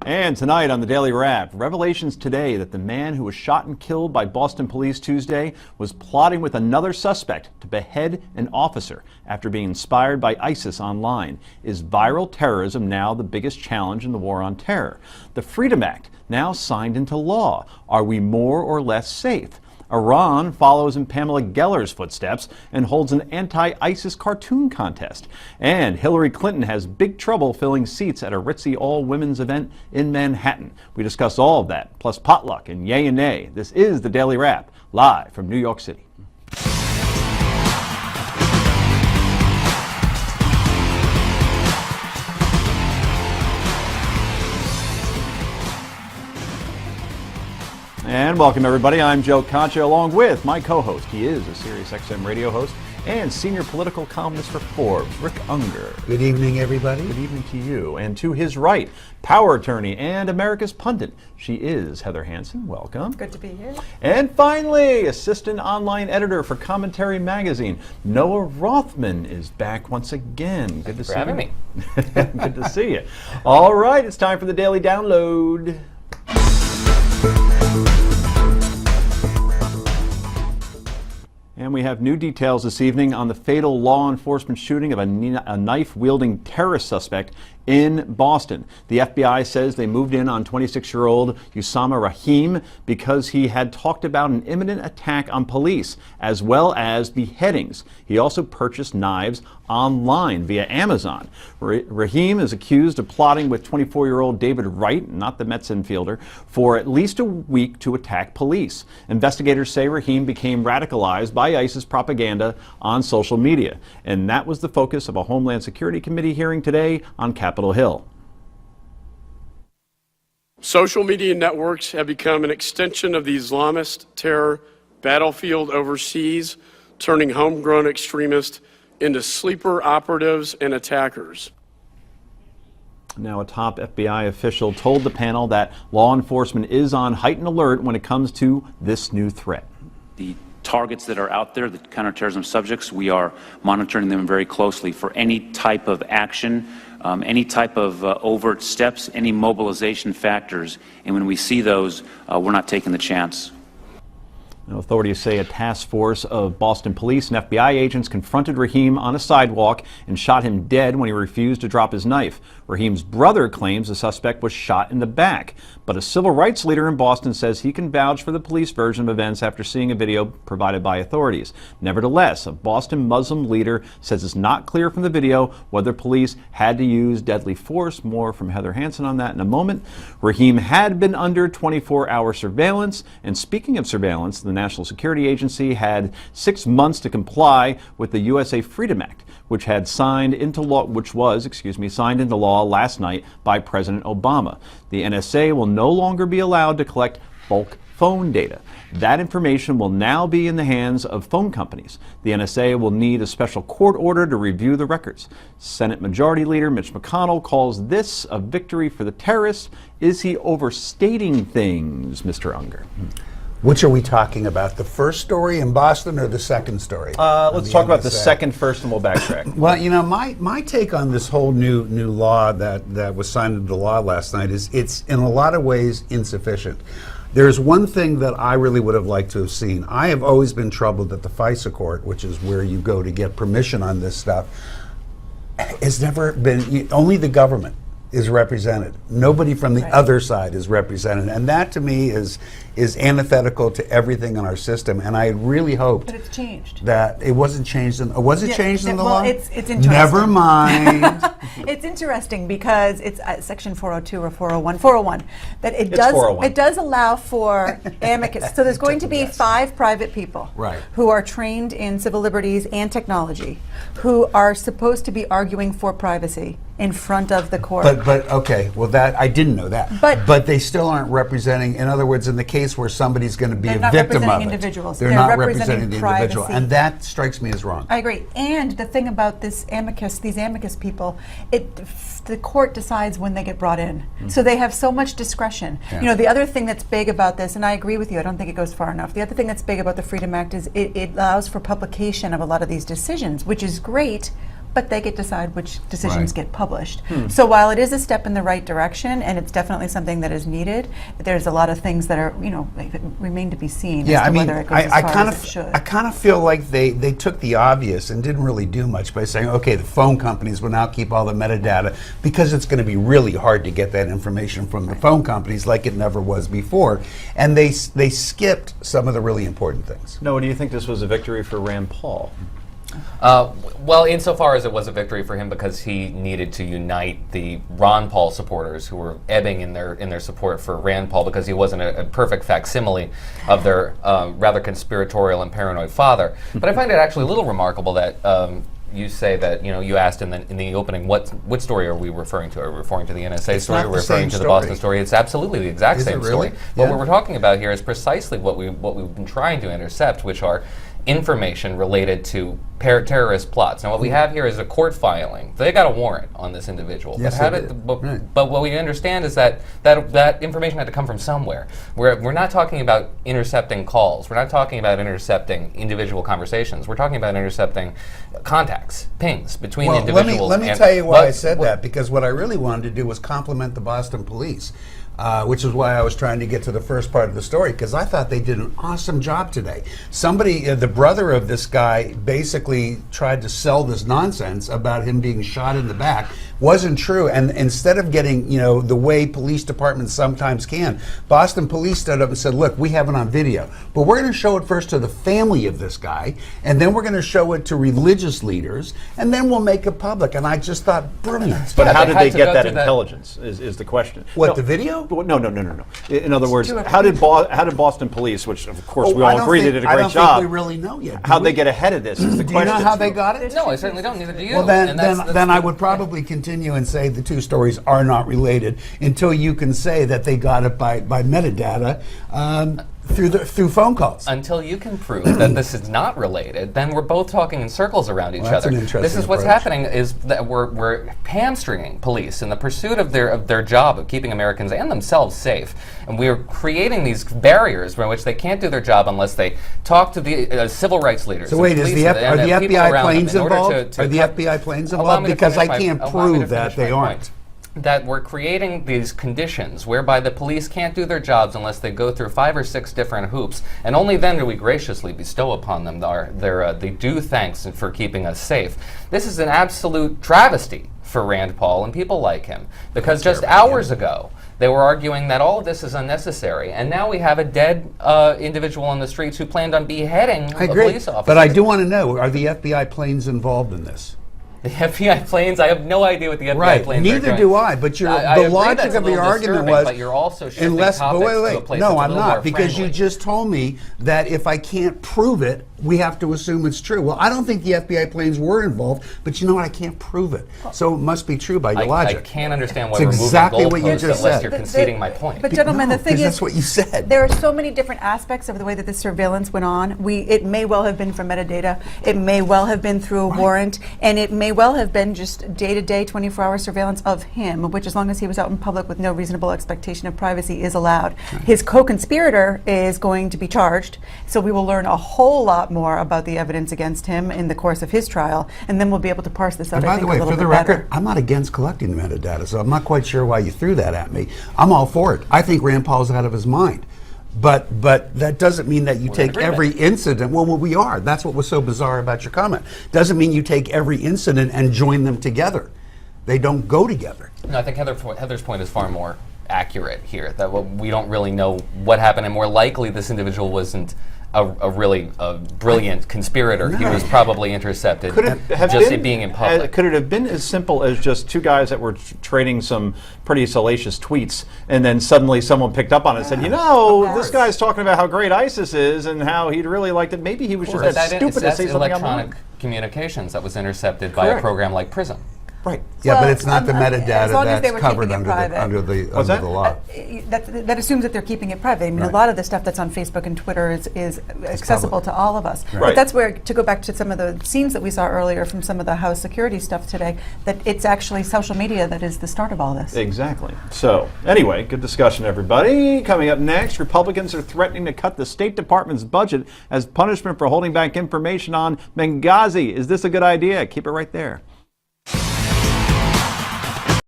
And tonight on the Daily Wrap, revelations today that the man who was shot and killed by Boston police Tuesday was plotting with another suspect to behead an officer after being inspired by ISIS online. Is viral terrorism now the biggest challenge in the war on terror? The Freedom Act now signed into law. Are we more or less safe? Iran follows in Pamela Geller's footsteps and holds an anti-ISIS cartoon contest. And Hillary Clinton has big trouble filling seats at a ritzy all-women's event in Manhattan. We discuss all of that, plus potluck and yay and nay. This is the Daily Wrap, live from New York City. And welcome, everybody. I'm Joe Concha, along with my co-host. He is a SiriusXM radio host and senior political columnist for Forbes, Rick Unger. Good evening, everybody. Good evening to you. And to his right, power attorney and America's pundit. She is Heather Hansen. Welcome. Good to be here. And finally, assistant online editor for Commentary Magazine, Noah Rothman is back once again. Good to see you. Thanks for having me. Good to see you. All right, it's time for the Daily Download. And we have new details this evening on the fatal law enforcement shooting of a knife-wielding terrorist suspect in Boston. The FBI says they moved in on 26-year-old Usama Rahim because he had talked about an imminent attack on police, as well as beheadings. He also purchased knives online via Amazon. Rahim is accused of plotting with 24-year-old David Wright, not the Mets infielder, for at least a week to attack police. Investigators say Rahim became radicalized by ISIS propaganda on social media, and that was the focus of a Homeland Security Committee hearing today on Capitol Hill. Social media networks have become an extension of the Islamist terror battlefield overseas, turning homegrown extremists into sleeper operatives and attackers. Now, a top FBI official told the panel that law enforcement is on heightened alert when it comes to this new threat. The targets that are out there, the counterterrorism subjects, we are monitoring them very closely for any type of action, any type of overt steps, any mobilization factors. And when we see those, we're not taking the chance. Authorities say a task force of Boston police and FBI agents confronted Rahim on a sidewalk and shot him dead when he refused to drop his knife. Rahim's brother claims the suspect was shot in the back, but a civil rights leader in Boston says he can vouch for the police version of events after seeing a video provided by authorities. Nevertheless, a Boston Muslim leader says it's not clear from the video whether police had to use deadly force. More from Heather Hansen on that in a moment. Rahim had been under 24-hour surveillance, and speaking of surveillance, the National Security Agency had 6 months to comply with the USA Freedom Act, which had signed into law, signed into law last night by President Obama. The NSA will no longer be allowed to collect bulk phone data. That information will now be in the hands of phone companies. The NSA will need a special court order to review the records. Senate Majority Leader Mitch McConnell calls this a victory for the terrorists. Is he overstating things, Mr. Unger? Which are we talking about? The first story in Boston or the second story? Let's talk about the second first, and we'll backtrack. Well, you know, my take on this whole new law that was signed into law last night is it's in a lot of ways insufficient. There's one thing that I really would have liked to have seen. I have always been troubled that the FISA court, which is where you go to get permission on this stuff, has never been, only the government is represented. Nobody from the other side is represented. And that to me is antithetical to everything in our system. And I had really hoped But it's changed. that it wasn't changed in, was it changed in the well, law? It's interesting. Never mind. It's interesting because it's section 402 or 401, that it does 401. It does allow for amicus. So there's going to be 5 private people who are trained in civil liberties and technology who are supposed to be arguing for privacy in front of the court. But okay, well that I didn't know that. But they still aren't representing. In other words, in the case where somebody's going to be a victim of it, individuals. they're not representing the individual, and that strikes me as wrong. I agree. And the thing about these amicus people, the court decides when they get brought in. So they have so much discretion. Yeah. You know, the other thing that's big about this, and I agree with you, I don't think it goes far enough. The other thing that's big about the Freedom Act is it allows for publication of a lot of these decisions, which is great. but they get to decide which decisions Right. get published. So while it is a step in the right direction, and it's definitely something that is needed, there's a lot of things that are, remain to be seen Yeah, as to I mean, whether it goes as I far kind as it of, should. I kind of feel like they took the obvious and didn't really do much by saying, okay, the phone companies will now keep all the metadata because it's going to be really hard to get that information from the phone companies like it never was before, and they skipped some of the really important things. Noah, do you think this was a victory for Rand Paul? Well, insofar as it was a victory for him because he needed to unite the Ron Paul supporters who were ebbing in their support for Rand Paul because he wasn't a perfect facsimile of their rather conspiratorial and paranoid father. But I find it actually a little remarkable that you say that, you asked in the opening, what story are we referring to? Are we referring to the NSA It's story? not Are the we referring same to the story. Boston story? It's absolutely the exact Is it same really? story. But Yeah. what we're talking about here is precisely what we've been trying to intercept, which are information related to terrorist plots. Now, what we have here is a court filing. They got a warrant on this individual. Yes, but, they did. Right. but what we understand is that information had to come from somewhere. We're not talking about intercepting calls. We're not talking about intercepting individual conversations. We're talking about intercepting contacts, pings between Well, individuals. let me and- tell you why but- I said what- that, because what I really wanted to do was compliment the Boston police, which is why I was trying to get to the first part of the story, because I thought they did an awesome job today. Somebody, the brother of this guy, basically tried to sell this nonsense about him being shot in the back. Wasn't true, and instead of getting, the way police departments sometimes can, Boston police stood up and said, look, we have it on video, but we're going to show it first to the family of this guy, and then we're going to show it to religious leaders, and then we'll make it public. And I just thought, brilliant. But Yeah, how they did had they to get go that through that- intelligence is the question. What, No, the video? well, No. In other words, too how did Boston police, which of course we I all don't agree they think- did a I great don't job, think we really know yet. do how'd they we? get ahead of this is the Do you question. know how they got it? No, I certainly don't. Neither do you. Well, then, And that's I would probably continue and say the two stories are not related until you can say that they got it by metadata through phone calls. Until you can prove that this is not related, then we're both talking in circles around each Well, that's other. an interesting This is what's approach. happening is that we're hamstringing police in the pursuit of their job of keeping Americans and themselves safe, and we're creating these barriers by which they can't do their job unless they talk to the civil rights leaders. So and wait, are police the and people FBI around them planes in order involved? to Are the cut- FBI planes Allow involved? me to Because I finish my- can't allow me to prove that finish they my aren't. point. That we're creating these conditions whereby the police can't do their jobs unless they go through 5 or 6 different hoops, and only then do we graciously bestow upon them their due thanks for keeping us safe. This is an absolute travesty for Rand Paul and people like him, because just hours ago they were arguing that all of this is unnecessary, and now we have a dead individual on the streets who planned on beheading I a agree. police officer. But I do want to know, are the FBI planes involved in this? The FBI planes, I have no idea what the FBI Right. planes are Neither doing. do I. But I the agree logic that's a of your little argument disturbing, was, but you're also shifting unless, topics wait, to a wait, place no, that's a I'm little not, more because you friendly. just told me that if I can't prove it, we have to assume it's true. Well, I don't think the FBI planes were involved, but you know what? I can't prove it. So it must be true by your I logic. can't understand why It's we're moving exactly what you goalposts just unless said. you're conceding my point. But gentlemen, No, the thing 'cause is, that's what you said. There are so many different aspects of the way that this surveillance went on. It may well have been from metadata. It may well have been through a warrant, and it may well have been just day-to-day, 24-hour surveillance of him, which, as long as he was out in public with no reasonable expectation of privacy, is allowed. His co-conspirator is going to be charged, so we will learn a whole lot more about the evidence against him in the course of his trial, and then we'll be able to parse this out. And I by the think, way, a little for the bit better. record, I'm not against collecting the metadata, so I'm not quite sure why you threw that at me. I'm all for it. I think Rand Paul's out of his mind. But that doesn't mean that you take agreement. every incident. Well, we are. That's what was so bizarre about your comment. Doesn't mean you take every incident and join them together. They don't go together. No, I think Heather's point is far more accurate here, that we don't really know what happened, and more likely this individual wasn't a really brilliant conspirator. He was probably intercepted Could it have just been, being in public. could it have been as simple as just two guys that were trading some pretty salacious tweets, and then suddenly someone picked up on it and said, this guy's talking about how great ISIS is and how he'd really liked it. Maybe he was just But that stupid to that's say something electronic online. communications that was intercepted by a Correct. program like PRISM. Right. Yeah, Well, but it's not the as metadata long as they that's were covered keeping it private. under the What's that? law. That assumes that they're keeping it private. I mean, Right. a lot of the stuff that's on Facebook and Twitter is accessible to all of us. Right. But that's where, to go back to some of the scenes that we saw earlier from some of the House security stuff today, that it's actually social media that is the start of all this. Exactly. So, anyway, good discussion, everybody. Coming up next, Republicans are threatening to cut the State Department's budget as punishment for holding back information on Benghazi. Is this a good idea? Keep it right there.